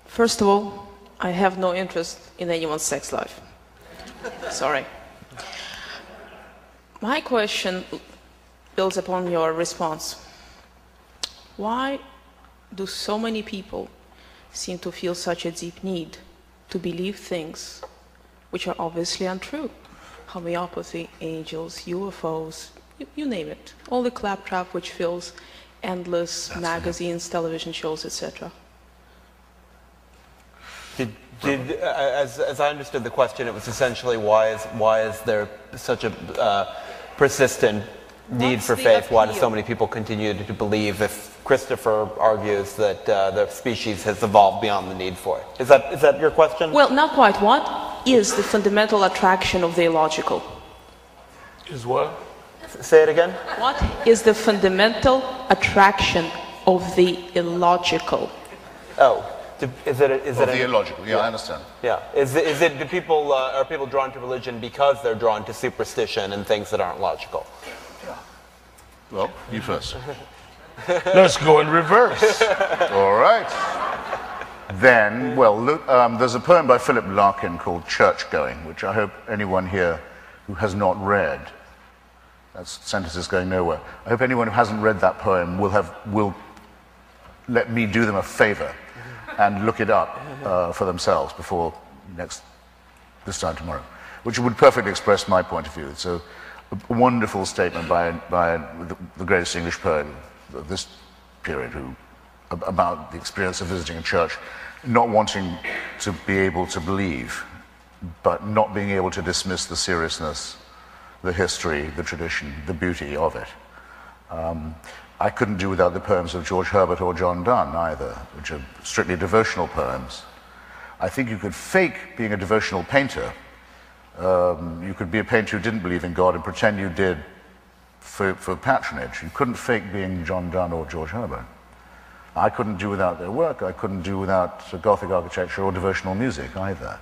First of all, I have no interest in anyone's sex life. Sorry. My question builds upon your response. Why do so many people seem to feel such a deep need to believe things which are obviously untrue? Homeopathy, angels, UFOs, you name it. All the claptrap which fills endless magazines, television shows, etc. As I understood the question, it was essentially why is there such a persistent need for faith? Why do so many people continue to believe, if Christopher argues that the species has evolved beyond the need for it? Is that your question? Well, not quite. What is the fundamental attraction of the illogical? Is what? Say it again. What is the fundamental attraction of the illogical? Oh. Is it the illogical? Yeah, I understand. Yeah. Are people drawn to religion because they're drawn to superstition and things that aren't logical? Yeah. Well, you first. Let's go in reverse. All right. Then, well, look, there's a poem by Philip Larkin called Church Going, which I hope anyone here who has not read, that's sentences going nowhere, I hope anyone who hasn't read that poem will let me do them a favor and look it up for themselves before this time tomorrow, which would perfectly express my point of view. It's a wonderful statement by the greatest English poet of this period, about the experience of visiting a church, not wanting to be able to believe, but not being able to dismiss the seriousness, the history, the tradition, the beauty of it. I couldn't do without the poems of George Herbert or John Donne either, which are strictly devotional poems. I think you could fake being a devotional painter. You could be a painter who didn't believe in God and pretend you did for patronage. You couldn't fake being John Donne or George Herbert. I couldn't do without their work. I couldn't do without Gothic architecture or devotional music either.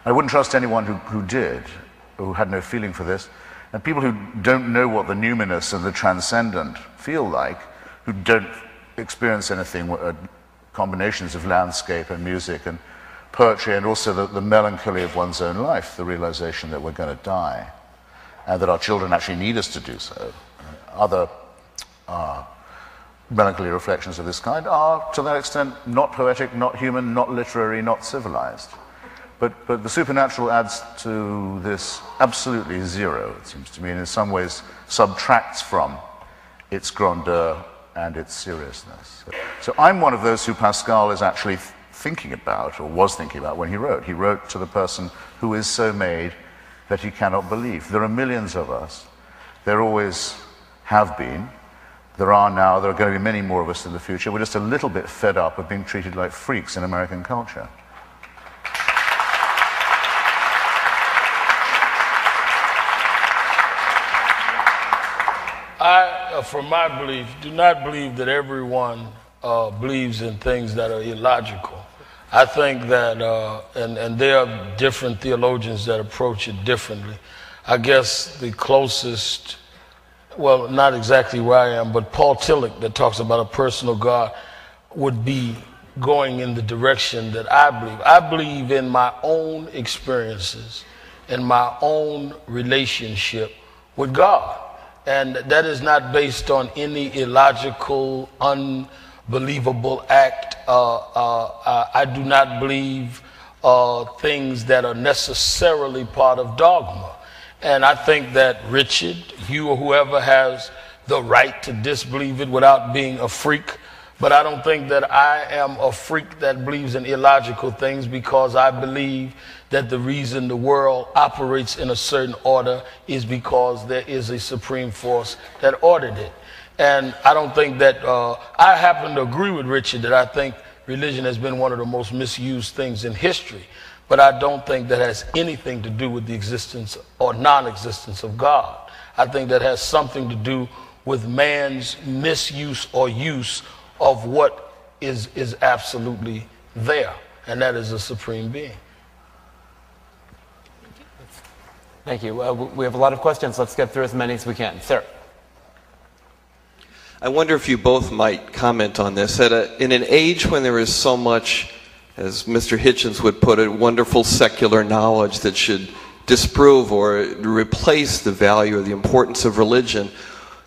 I wouldn't trust anyone who did, who had no feeling for this. And people who don't know what the numinous and the transcendent feel like, who don't experience anything, combinations of landscape and music and poetry, and also the melancholy of one's own life, the realization that we're going to die, and that our children actually need us to do so. Other melancholy reflections of this kind are, to that extent, not poetic, not human, not literary, not civilized. But the supernatural adds to this absolutely zero, it seems to me, and in some ways subtracts from its grandeur and its seriousness. So I'm one of those who Pascal is actually thinking about, or was thinking about when he wrote. He wrote to the person who is so made that he cannot believe. There are millions of us. There always have been. There are now. There are going to be many more of us in the future. We're just a little bit fed up of being treated like freaks in American culture. I, from my belief, do not believe that everyone believes in things that are illogical. I think that, and there are different theologians that approach it differently. I guess the closest, well, not exactly where I am, but Paul Tillich, that talks about a personal God, would be going in the direction that I believe. I believe in my own experiences and my own relationship with God. And that is not based on any illogical, unbelievable act. I do not believe things that are necessarily part of dogma. And I think that Richard, you or whoever has the right to disbelieve it without being a freak. But I don't think that I am a freak that believes in illogical things, because I believe that the reason the world operates in a certain order is because there is a supreme force that ordered it. And I don't think that, I happen to agree with Richard that I think religion has been one of the most misused things in history. But I don't think that has anything to do with the existence or non-existence of God. I think that has something to do with man's misuse or use of what is absolutely there, and that is a supreme being. Thank you. We have a lot of questions. Let's get through as many as we can. Sir. I wonder if you both might comment on this. In an age when there is so much, as Mr. Hitchens would put it, wonderful secular knowledge that should disprove or replace the value or the importance of religion,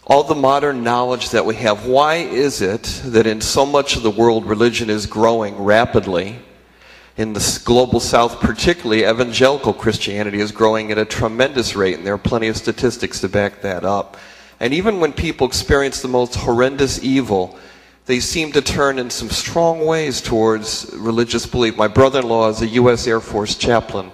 all the modern knowledge that we have, why is it that in so much of the world religion is growing rapidly? In the global south particularly, evangelical Christianity is growing at a tremendous rate, and there are plenty of statistics to back that up. And even when people experience the most horrendous evil, they seem to turn in some strong ways towards religious belief. My brother-in-law is a U.S. Air Force chaplain.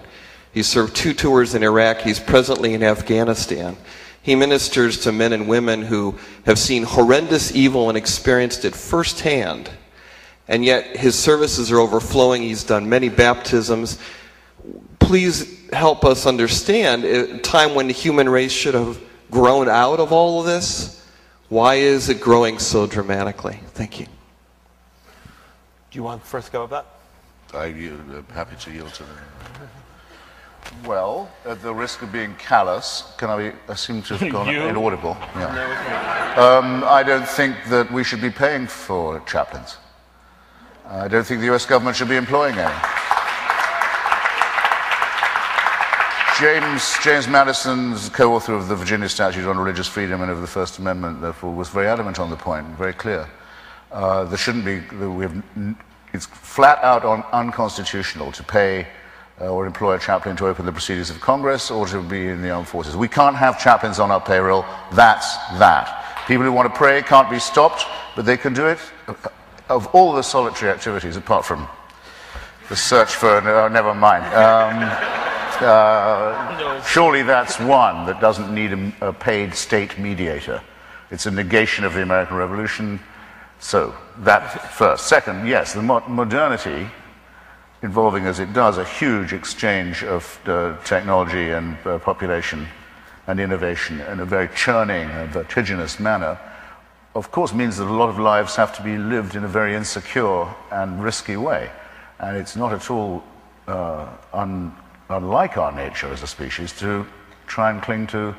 He served 2 tours in Iraq. He's presently in Afghanistan. He ministers to men and women who have seen horrendous evil and experienced it firsthand. And yet his services are overflowing. He's done many baptisms. Please help us understand a time when the human race should have grown out of all of this. Why is it growing so dramatically? Thank you. Do you want first go with that? I'm happy to yield to that. Well, at the risk of being callous, I seem to have gone inaudible. Yeah. I don't think that we should be paying for chaplains. I don't think the US government should be employing any. James Madison's co-author of the Virginia Statute on Religious Freedom and of the First Amendment, therefore, was very adamant on the point, very clear. There shouldn't be, it's flat out unconstitutional to pay or employ a chaplain to open the proceedings of Congress or to be in the armed forces. We can't have chaplains on our payroll. That's that. People who want to pray can't be stopped, but they can do it. Of all the solitary activities, apart from the search for, never mind. Surely that's one that doesn't need a paid state mediator. It's a negation of the American Revolution. So, that first. Second, yes, the modernity, involving as it does a huge exchange of technology and population and innovation in a very churning and vertiginous manner, of course means that a lot of lives have to be lived in a very insecure and risky way. And it's not at all unlike our nature as a species to try and cling to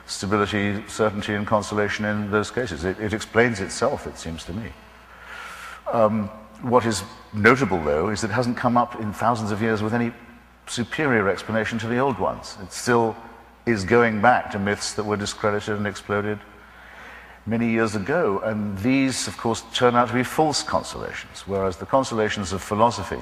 stability, certainty, and consolation in those cases. It explains itself, it seems to me. What is notable, though, is that it hasn't come up in thousands of years with any superior explanation to the old ones. It still is going back to myths that were discredited and exploded many years ago. And these, of course, turn out to be false consolations, whereas the consolations of philosophy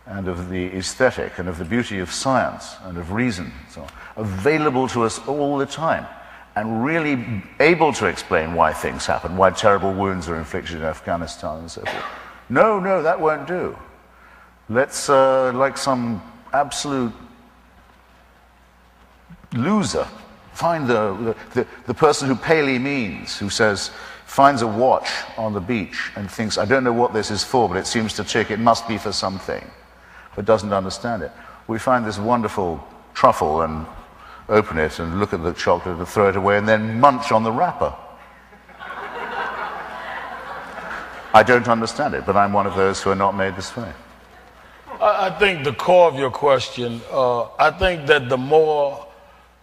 and of the aesthetic and of the beauty of science and of reason, so on, available to us all the time and really able to explain why things happen, why terrible wounds are inflicted in Afghanistan and so forth. No, that won't do. Let's, like some absolute loser, find the person who paley means, who says, finds a watch on the beach and thinks, I don't know what this is for, but it seems to tick, it must be for something, but doesn't understand it. We find this wonderful truffle and open it and look at the chocolate and throw it away and then munch on the wrapper. I don't understand it, but I'm one of those who are not made this way. I think the core of your question, I think that the more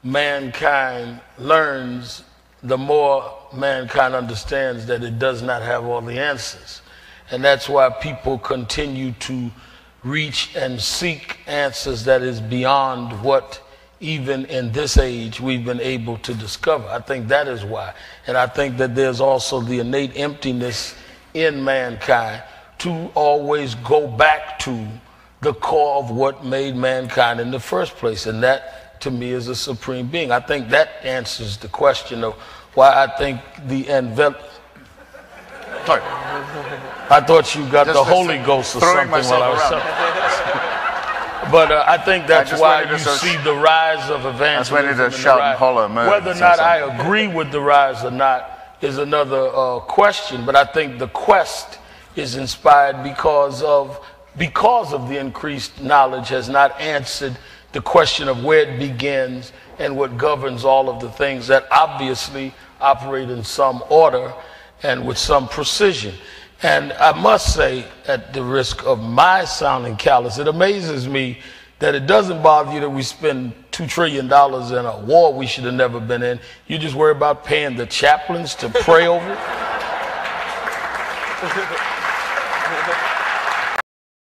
mankind learns, the more mankind understands that it does not have all the answers. And that's why people continue to reach and seek answers that is beyond what even in this age we've been able to discover. I think that is why. And I think that there's also the innate emptiness in mankind to always go back to the core of what made mankind in the first place. And that, to me, is a supreme being. I think that answers the question of why I think the Sorry. I thought you got Just the Holy Ghost or something while I was saying. But I think that's why you see the rise of evangelism. That's when it shout and holler. Whether or not I agree with the rise or not is another question. But I think the quest is inspired because of the increased knowledge has not answered the question of where it begins and what governs all of the things that obviously operate in some order and with some precision. And I must say, at the risk of my sounding callous, it amazes me that it doesn't bother you that we spend $2 trillion in a war we should have never been in. You just worry about paying the chaplains to pray over it. Thank you.